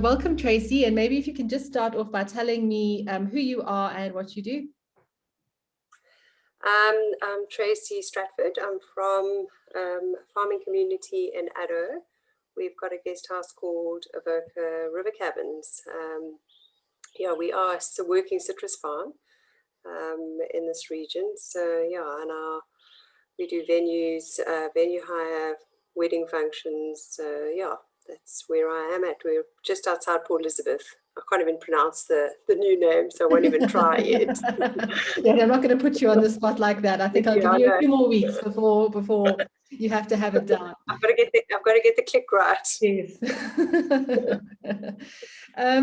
welcome, Tracey. And maybe if you can just start off by telling me who you are and what you do. I'm Tracey Stratford. I'm from a farming community in Addo. We've got a guest house called Avoca River Cabins. Yeah, we are a working citrus farm in this region. So yeah, and we do venues, venue hire, wedding functions. So yeah, that's where I am at. We're just outside Port Elizabeth. I can't even pronounce the new name, so I won't even try yet. Yeah, I'm not going to put you on the spot like that. I think I'll give you a few more weeks before you have to have it down. I've got to get the click right. Yes.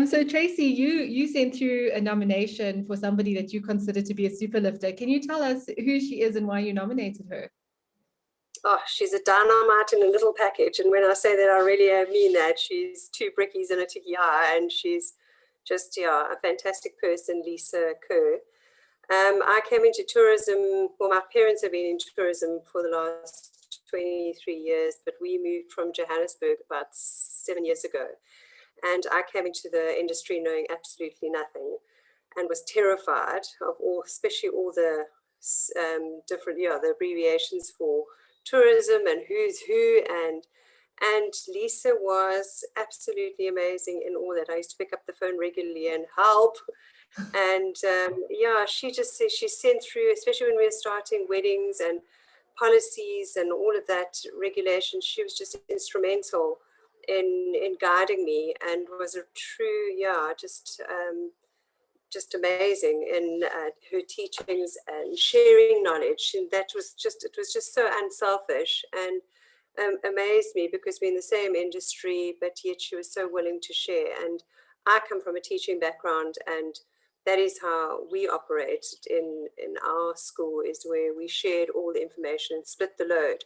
So Tracey, you sent through a nomination for somebody that you consider to be a super lifter. Can you tell us who she is and why you nominated her? Oh, she's a dynamite in a little package. And when I say that, I really mean that. She's two brickies and a tiki eye, and she's just, yeah, a fantastic person, Lisa Ker. I came into tourism, well, my parents have been in tourism for the last 23 years, but we moved from Johannesburg about 7 years ago. And I came into the industry knowing absolutely nothing and was terrified of all, especially all the different, yeah, the abbreviations for tourism and who's who, and Lisa was absolutely amazing in all that. I used to pick up the phone regularly and help, and yeah, she sent through, especially when we were starting weddings and policies and all of that regulation. She was just instrumental in guiding me, and was a true, yeah, just amazing in her teachings and sharing knowledge. And it was just so unselfish and amazed me, because we're in the same industry, but yet she was so willing to share. And I come from a teaching background, and that is how we operate in our school, is where we shared all the information and split the load.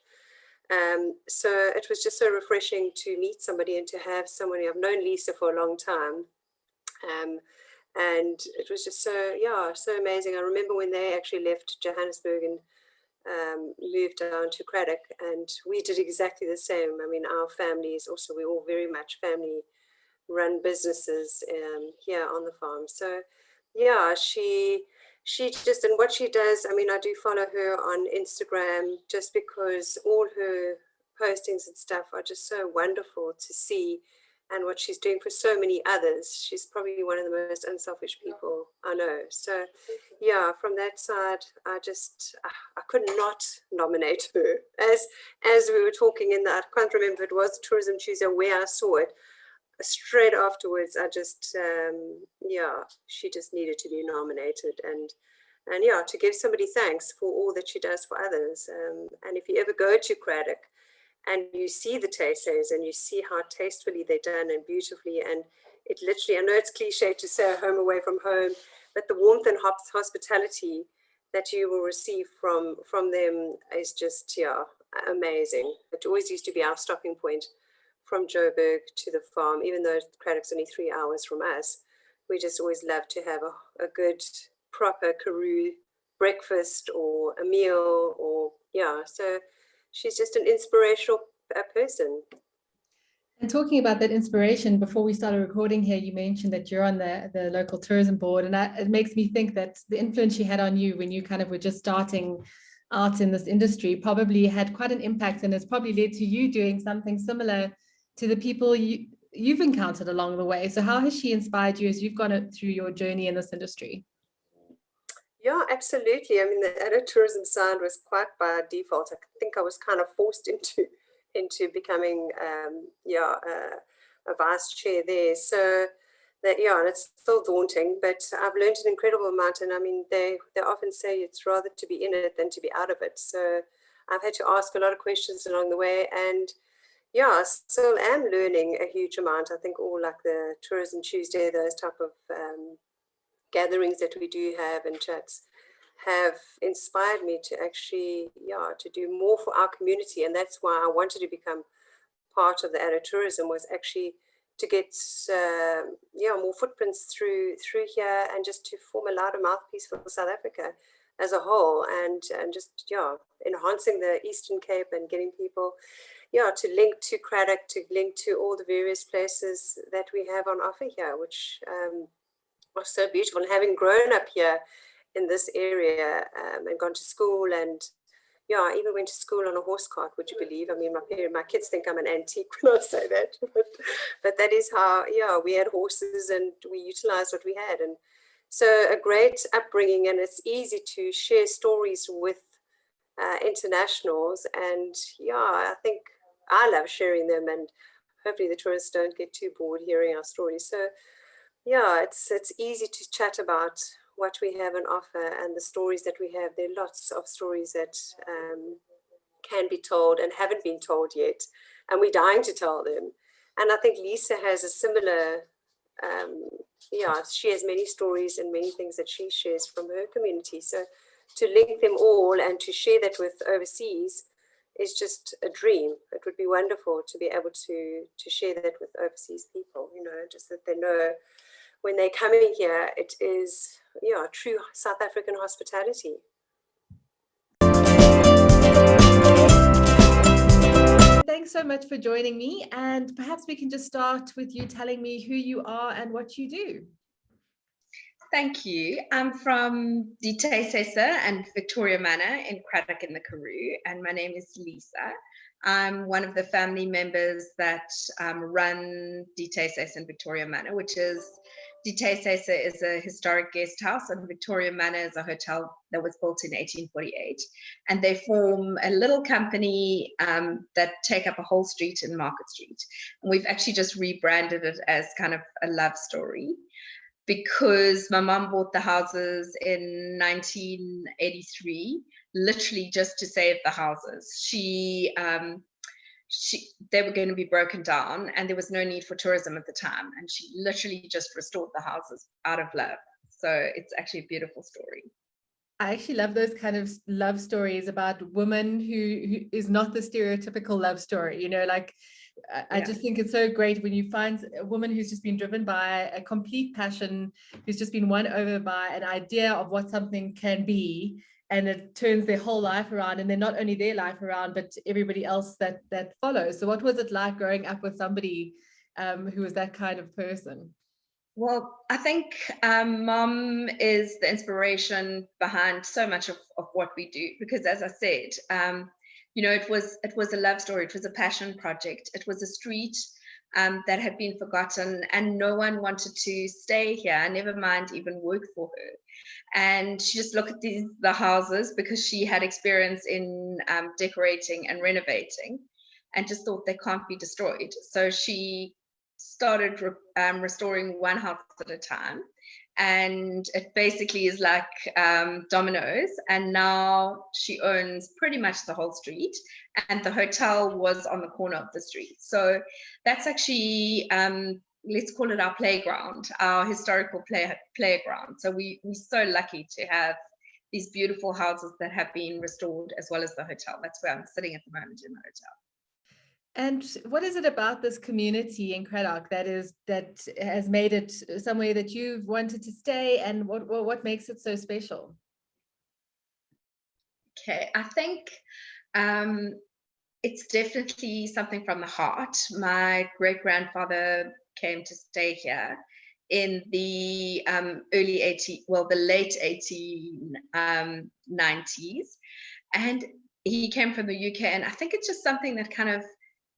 So it was just so refreshing to meet somebody and to have somebody. I've known Lisa for a long time. And it was just so, yeah, so amazing. I remember when they actually left Johannesburg and moved down to Craddock, and we did exactly the same. I mean, our families also, we're all very much family run businesses here on the farm. So yeah, she just, and what she does, I mean, I do follow her on Instagram just because all her postings and stuff are just so wonderful to see, and what she's doing for so many others. She's probably one of the most unselfish people I know. So yeah, from that side, I could not nominate her. As we were talking in that, I can't remember if it was Tourism Tuesday where I saw it, straight afterwards, I just, yeah, she just needed to be nominated, and yeah, to give somebody thanks for all that she does for others. And if you ever go to Craddock and you see the tasters and you see how tastefully they're done and beautifully, and it literally, I know it's cliche to say home away from home, but the warmth and hospitality that you will receive from them is just, yeah, amazing. It always used to be our stopping point from Joburg to the farm, even though Craddock's only 3 hours from us. We just always love to have a good, proper Karoo breakfast or a meal, or yeah. So she's just an inspirational person. And talking about that inspiration, before we started recording here, you mentioned that you're on the local tourism board, and it makes me think that the influence she had on you when you kind of were just starting out in this industry probably had quite an impact, and it's probably led to you doing something similar to the people you've encountered along the way. So how has she inspired you as you've gone through your journey in this industry? Yeah, absolutely. I mean, the Addo tourism side was quite by default. I think I was kind of forced into becoming, yeah, a vice chair there. So that, yeah, and it's still daunting, but I've learned an incredible amount. And I mean, they often say it's rather to be in it than to be out of it. So I've had to ask a lot of questions along the way, and yeah, I still am learning a huge amount. I think all like the Tourism Tuesday, those type of gatherings that we do have and chats have inspired me to actually, yeah, to do more for our community. And that's why I wanted to become part of the Addo tourism, was actually to get, yeah, more footprints through here, and just to form a louder mouthpiece for South Africa as a whole, and just, yeah, enhancing the Eastern Cape and getting people yeah, to link to Craddock, to link to all the various places that we have on offer here, which are so beautiful. And having grown up here in this area and gone to school, and yeah, I even went to school on a horse cart, would you believe? I mean, my kids think I'm an antique when I say that, but that is how, yeah, we had horses and we utilized what we had. And so a great upbringing, and it's easy to share stories with internationals. And yeah, I think I love sharing them, and hopefully the tourists don't get too bored hearing our stories. So yeah, it's easy to chat about what we have on offer and the stories that we have. There are lots of stories that can be told and haven't been told yet, and we're dying to tell them. And I think Lisa has a similar, yeah, she has many stories and many things that she shares from her community. So to link them all and to share that with overseas is just a dream. It would be wonderful to be able to share that with overseas people, you know, just that they know when they're coming here, it is, yeah, true South African hospitality. Thanks so much for joining me, and perhaps we can just start with you telling me who you are and what you do. Thank you. I'm from Tracey and Victoria Manor in Craddock in the Karoo, and my name is Lisa. I'm one of the family members that run Tracey and Victoria Manor, which is Tracey is a historic guest house, and Victoria Manor is a hotel that was built in 1848. And they form a little company that take up a whole street in Market Street. And we've actually just rebranded it as kind of a love story, because my mum bought the houses in 1983, literally just to save the houses. They were going to be broken down and there was no need for tourism at the time. And she literally just restored the houses out of love. So it's actually a beautiful story. I actually love those kind of love stories about women who is not the stereotypical love story, you know, like I just think it's so great when you find a woman who's just been driven by a complete passion, who's just been won over by an idea of what something can be, and it turns their whole life around, and then not only their life around, but everybody else that follows. So what was it like growing up with somebody who was that kind of person? Well, I think Mum is the inspiration behind so much of what we do, because as I said, you know, it was a love story. It was a passion project. It was a street that had been forgotten, and no one wanted to stay here, never mind even work for her. And she just looked at the houses, because she had experience in decorating and renovating, and just thought they can't be destroyed. So she started restoring one house at a time, and it basically is like dominoes, and now she owns pretty much the whole street, and the hotel was on the corner of the street. So that's actually let's call it our playground, our historical playground. So we're so lucky to have these beautiful houses that have been restored, as well as the hotel. That's where I'm sitting at the moment, in the hotel. And what is it about this community in Craddock that has made it somewhere that you've wanted to stay, and what makes it so special? Okay, I think it's definitely something from the heart. My great-grandfather came to stay here in the the late 1890s, and he came from the UK, and I think it's just something that kind of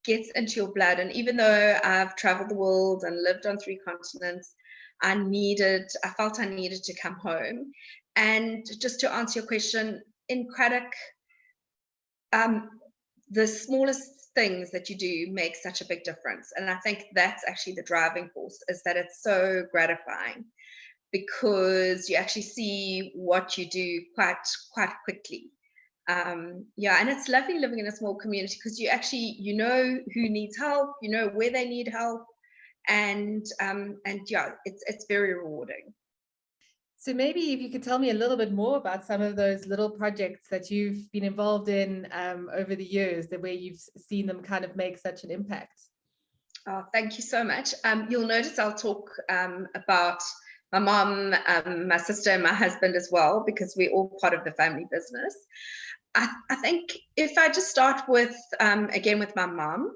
gets into your blood. And even though I've traveled the world and lived on 3 continents, I felt I needed to come home. And just to answer your question, in Craddock, the smallest things that you do make such a big difference. And I think that's actually the driving force, is that it's so gratifying, because you actually see what you do quite quickly. Yeah, and it's lovely living in a small community, because you know who needs help, you know where they need help, and yeah, it's very rewarding. So maybe if you could tell me a little bit more about some of those little projects that you've been involved in over the years, the way you've seen them kind of make such an impact. Oh, thank you so much. You'll notice I'll talk about my mom, my sister, and my husband as well, because we're all part of the family business. I think if I just start with, again, with my mom,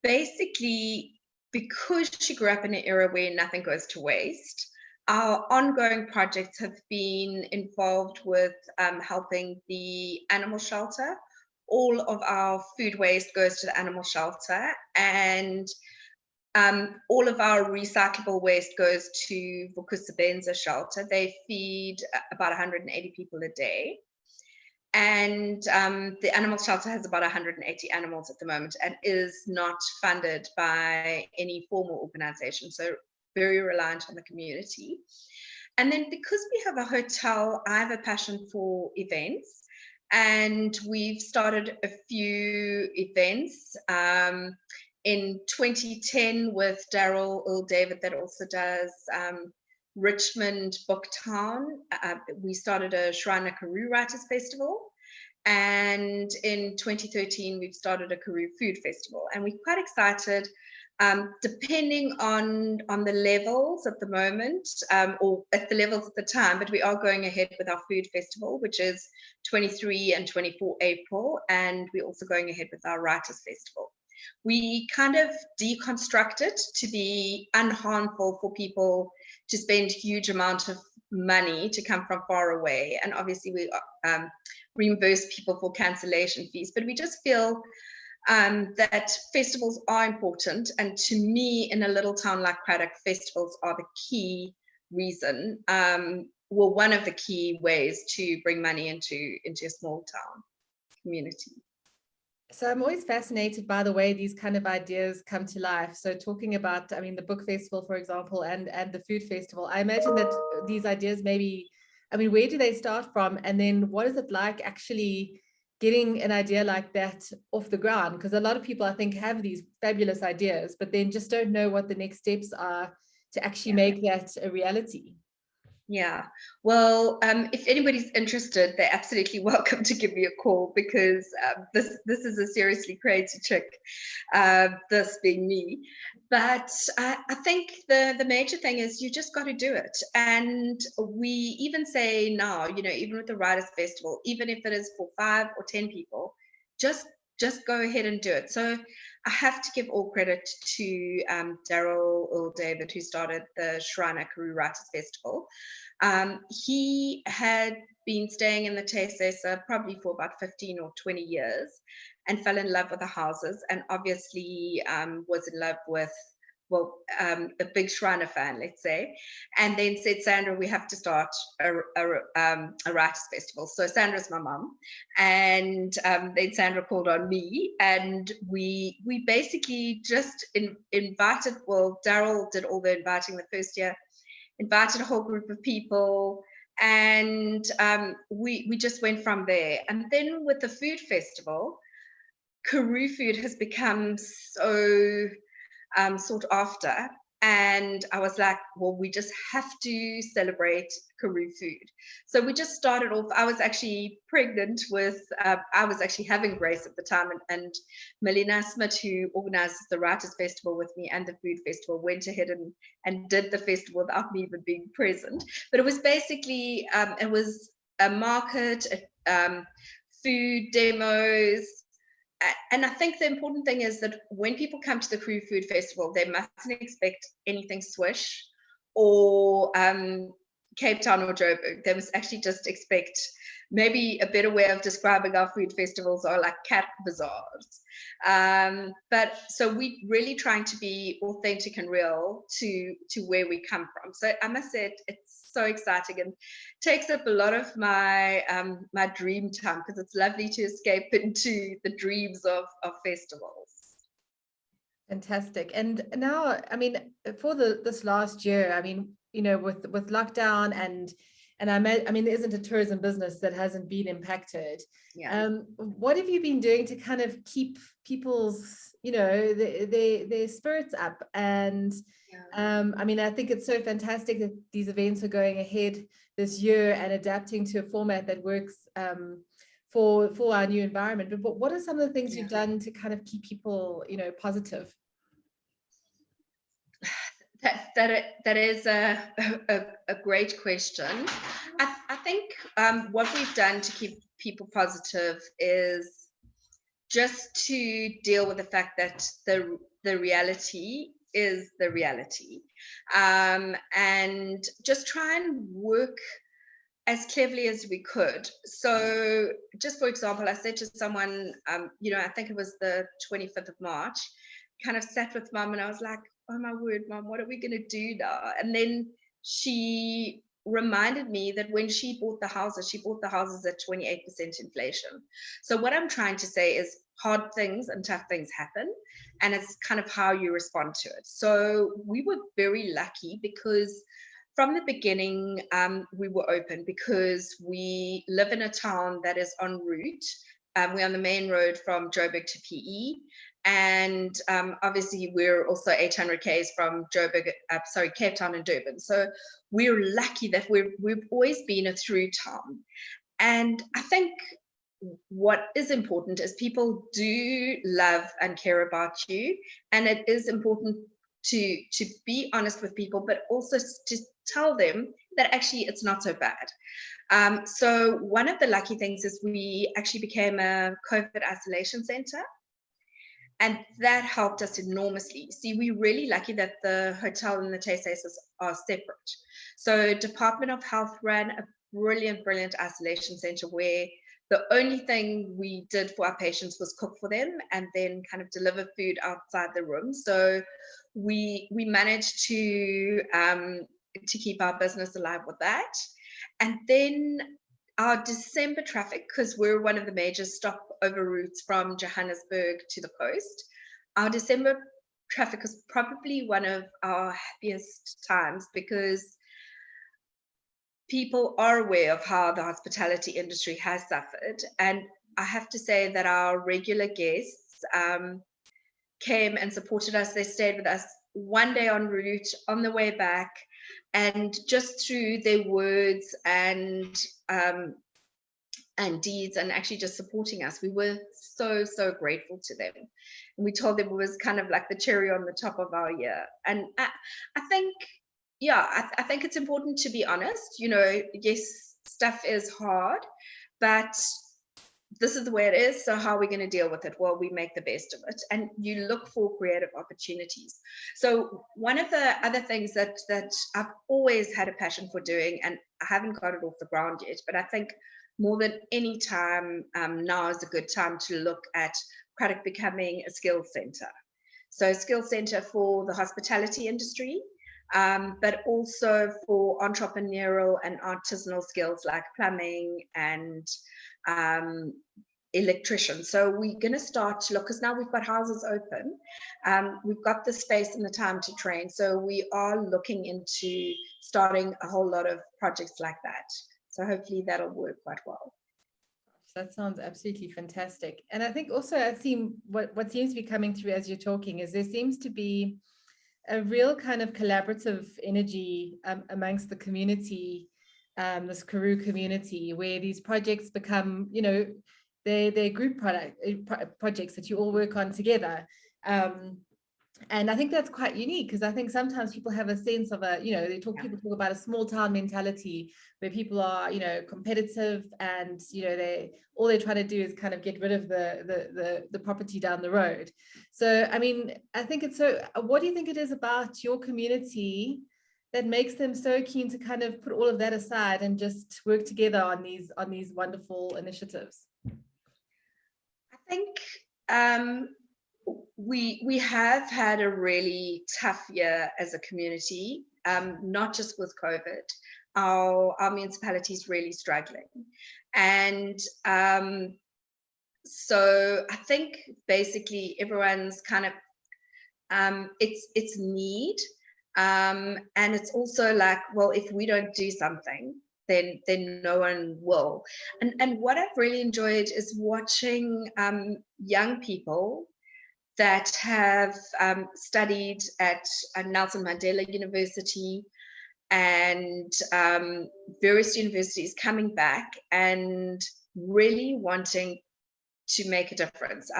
basically, because she grew up in an era where nothing goes to waste, our ongoing projects have been involved with helping the animal shelter. All of our food waste goes to the animal shelter, and all of our recyclable waste goes to Vukusebenza shelter. They feed about 180 people a day. And the animal shelter has about 180 animals at the moment and is not funded by any formal organization, so very reliant on the community. And then because we have a hotel, I have a passion for events, and we've started a few events in 2010 with Daryl Earl David, that also does Richmond Booktown. We started a Shrine Karoo Writers Festival, and in 2013 we've started a Karoo Food Festival, and we're quite excited, depending on the levels at the moment, or at the levels at the time, but we are going ahead with our food festival, which is 23 and 24 April, and we're also going ahead with our Writers Festival. We kind of deconstruct it to be unharmful for people to spend huge amount of money to come from far away, and obviously we reimburse people for cancellation fees, but we just feel that festivals are important, and to me, in a little town like Cradock, festivals are the key reason, well, one of the key ways to bring money into a small town community. So I'm always fascinated by the way these kind of ideas come to life. So talking about, I mean, the book festival, for example, and the food festival, I imagine that these ideas maybe, I mean, where do they start from? And then what is it like actually getting an idea like that off the ground? Because a lot of people, I think, have these fabulous ideas, but then just don't know what the next steps are to actually make that a reality. Yeah, well, if anybody's interested, they're absolutely welcome to give me a call, because this is a seriously crazy chick, this being me. But I think the major thing is you just got to do it. And we even say now, you know, even with the Writers Festival, even if it is for 5 or 10 people, just go ahead and do it. So I have to give all credit to Daryl Earl David, who started the Shrine Karoo Writers Festival. He had been staying in the Tesesa probably for about 15 or 20 years, and fell in love with the houses, and obviously was in love with, well, a big Shriner fan, let's say, and then said, Sandra, we have to start a writers festival. So Sandra's my mum, and then Sandra called on me, and we basically just invited, well, Daryl did all the inviting the first year, invited a whole group of people, and we just went from there. And then with the food festival, Karoo food has become so sought after, and I was like, well, we just have to celebrate Karoo food. So we just started off. I was actually pregnant with, I was actually having Grace at the time, and Melina Smith, who organizes the Writers Festival with me and the food festival, went ahead and did the festival without me even being present. But it was basically, it was a market, food demos. And I think the important thing is that when people come to the Karoo Food Festival, they mustn't expect anything Swish or Cape Town or Joburg. They must actually just expect, maybe a better way of describing our food festivals are like cat bazaars. But so we really trying to be authentic and real to where we come from. So I must say it's so exciting and takes up a lot of my my dream time, because it's lovely to escape into the dreams of festivals. Fantastic. And now, I mean, for this last year, I mean, you know, with lockdown and I mean, there isn't a tourism business that hasn't been impacted. Yeah. What have you been doing to kind of keep people's, you know, their spirits up? And I mean, I think it's so fantastic that these events are going ahead this year and adapting to a format that works for our new environment. But what are some of the things you've done to kind of keep people, you know, positive? That is a great question. I think what we've done to keep people positive is just to deal with the fact that the reality is the reality, and just try and work as cleverly as we could. So just for example, I said to someone, I think it was the 25th of March, kind of sat with mum and I was like, oh my word, mum, what are we going to do now? And then she reminded me that when she bought the houses at 28% inflation. So what I'm trying to say is hard things and tough things happen, and it's kind of how you respond to it. So we were very lucky because from the beginning, we were open because we live in a town that is en route. We're on the main road from Joburg to PE. And obviously, we're also 800 k's from Cape Town and Durban. So we're lucky that we've always been a through town. And I think what is important is people do love and care about you. And it is important to be honest with people, but also to tell them that actually it's not so bad. So one of the lucky things is we actually became a COVID isolation center. And that helped us enormously. See, we're really lucky that the hotel and the taste houses are separate. So Department of Health ran a brilliant isolation center where the only thing we did for our patients was cook for them and then kind of deliver food outside the room. So we managed to keep our business alive with that. And then our December traffic, because we're one of the major stopover routes from Johannesburg to the coast, our December traffic was probably one of our happiest times because people are aware of how the hospitality industry has suffered. And I have to say that our regular guests came and supported us. They stayed with us one day en route, on the way back, and just through their words and deeds and actually just supporting us, we were so grateful to them. And we told them it was kind of like the cherry on the top of our year. And I think, I think it's important to be honest. Yes, stuff is hard, but this is the way it is. So how are we going to deal with it? Well, we make the best of it, and you look for creative opportunities. So one of the other things that I've always had a passion for doing, and I haven't got it off the ground yet, but I think more than any time now is a good time to look at Craddock becoming a skills center. So a skills center for the hospitality industry, but also for entrepreneurial and artisanal skills like plumbing and electrician. So we're going to start to look, because now we've got houses open, we've got the space and the time to train. So we are looking into starting a whole lot of projects like that. So hopefully that'll work quite well. That sounds absolutely fantastic. And I think also I've seen what seems to be coming through as you're talking is there seems to be a real kind of collaborative energy amongst the community, this Karoo community, where these projects become, they're group projects that you all work on together. And I think that's quite unique, because I think sometimes people have a sense of people talk about a small town mentality where people are, competitive, and, all they're trying to do is kind of get rid of the property down the road. So, I mean, I think what do you think it is about your community that makes them so keen to kind of put all of that aside and just work together on these wonderful initiatives? I think we have had a really tough year as a community, not just with COVID. Our municipality is really struggling, and so I think basically everyone's kind of it's need, and it's also like, well, if we don't do something, then no one will. And what I've really enjoyed is watching young people that have studied at Nelson Mandela University and various universities coming back and really wanting to make a difference.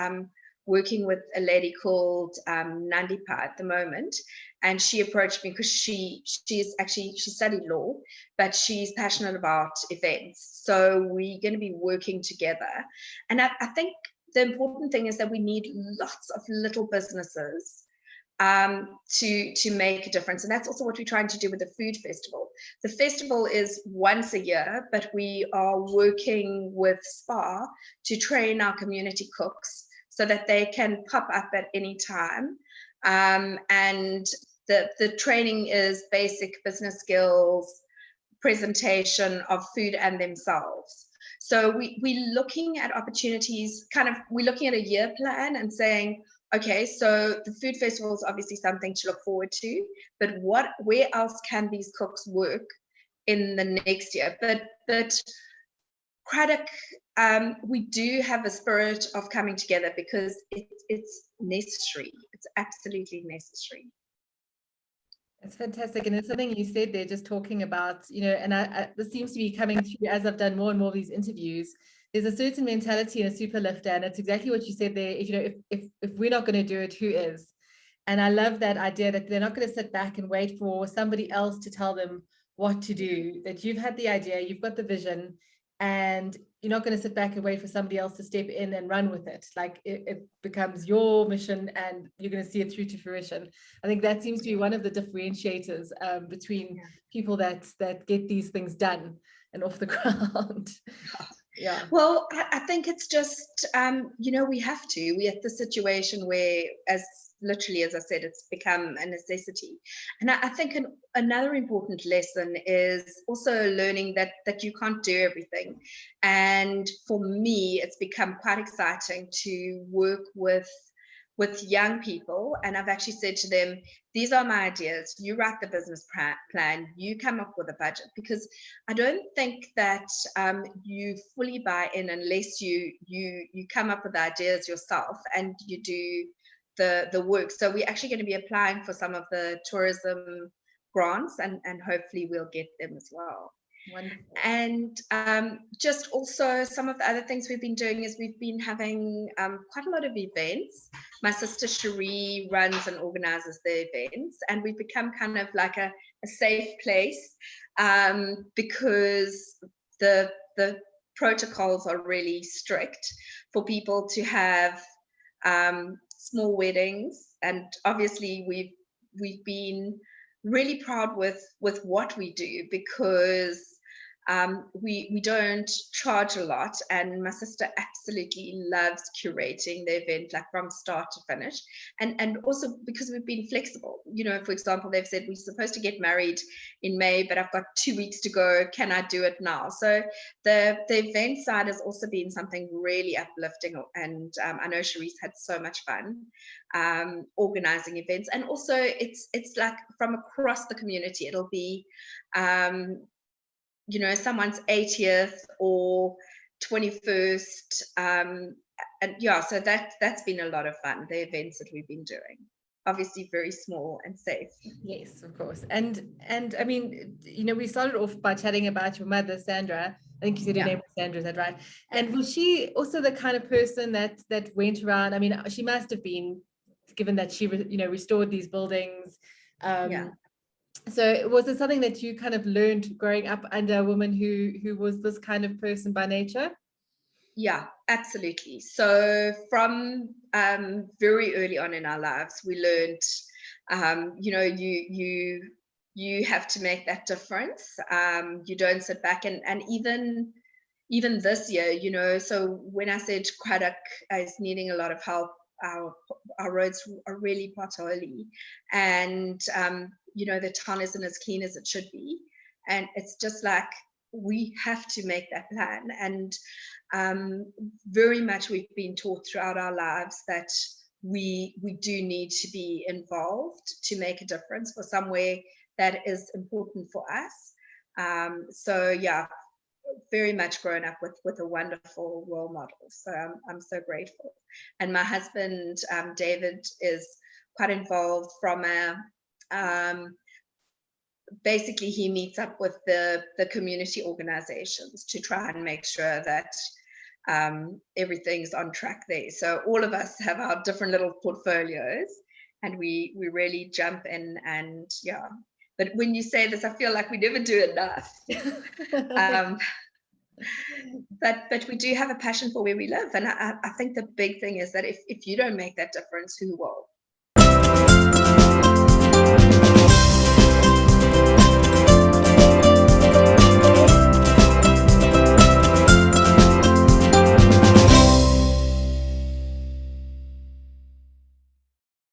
working with a lady called Nandipa at the moment, and she approached me because she studied law, but she's passionate about events. So we're going to be working together. And I think the important thing is that we need lots of little businesses to make a difference. And that's also what we're trying to do with the food festival. The festival is once a year, but we are working with SPA to train our community cooks so that they can pop up at any time. And the training is basic business skills, presentation of food and themselves. So we're looking at opportunities, we're looking at a year plan and saying, okay, so the food festival is obviously something to look forward to, but where else can these cooks work in the next year? But Craddock, we do have a spirit of coming together because it's necessary. It's absolutely necessary. It's fantastic. And it's something you said there, just talking about, and this seems to be coming through as I've done more and more of these interviews. There's a certain mentality in a super lifter, and it's exactly what you said there. If we're not going to do it, who is? And I love that idea that they're not going to sit back and wait for somebody else to tell them what to do, that you've had the idea, you've got the vision, and you're not going to sit back and wait for somebody else to step in and run with it. Like it becomes your mission and you're going to see it through to fruition. I think that seems to be one of the differentiators between people that get these things done and off the ground. Yeah. Well, I think it's just, we have to. We're at the situation where, as literally, as I said, it's become a necessity. And I think another important lesson is also learning that you can't do everything. And for me, it's become quite exciting to work with young people. And I've actually said to them, these are my ideas. You write the business plan, you come up with a budget, because I don't think that you fully buy in unless you come up with ideas yourself and you do the work. So we're actually going to be applying for some of the tourism grants and hopefully we'll get them as well. Wonderful. And just also some of the other things we've been doing is we've been having quite a lot of events. My sister Cherie runs and organizes the events, and we've become kind of like a safe place because the protocols are really strict for people to have small weddings. And obviously we've been really proud with what we do, because we don't charge a lot, and my sister absolutely loves curating the event, like from start to finish, and also because we've been flexible. For example, they've said we're supposed to get married in May, but I've got 2 weeks to go, can I do it now? So the event side has also been something really uplifting, and I know Cherie's had so much fun organizing events. And also it's like from across the community. It'll be someone's 80th or 21st, and so that's been a lot of fun, the events that we've been doing. Obviously very small and safe. Yes, of course. And I mean, we started off by chatting about your mother, Sandra. I think you said her name was Sandra, is that right? And was she also the kind of person that went around? I mean, she must have been, given that she restored these buildings. So was it something that you kind of learned growing up under a woman who was this kind of person by nature? Yeah, absolutely. So from very early on in our lives, we learned, you have to make that difference. You don't sit back, and even this year, so when I said Craddock is needing a lot of help, our roads are really potholy, and the town isn't as clean as it should be, and it's just like we have to make that plan. And very much we've been taught throughout our lives that we do need to be involved to make a difference for somewhere that is important for us. So yeah, very much grown up with a wonderful role model. So I'm so grateful. And my husband, David, is quite involved from basically he meets up with the community organizations to try and make sure that everything's on track there. So all of us have our different little portfolios, and we really jump in. And yeah, but when you say this, I feel like we never do enough. But we do have a passion for where we live, and I think the big thing is that if you don't make that difference, who will?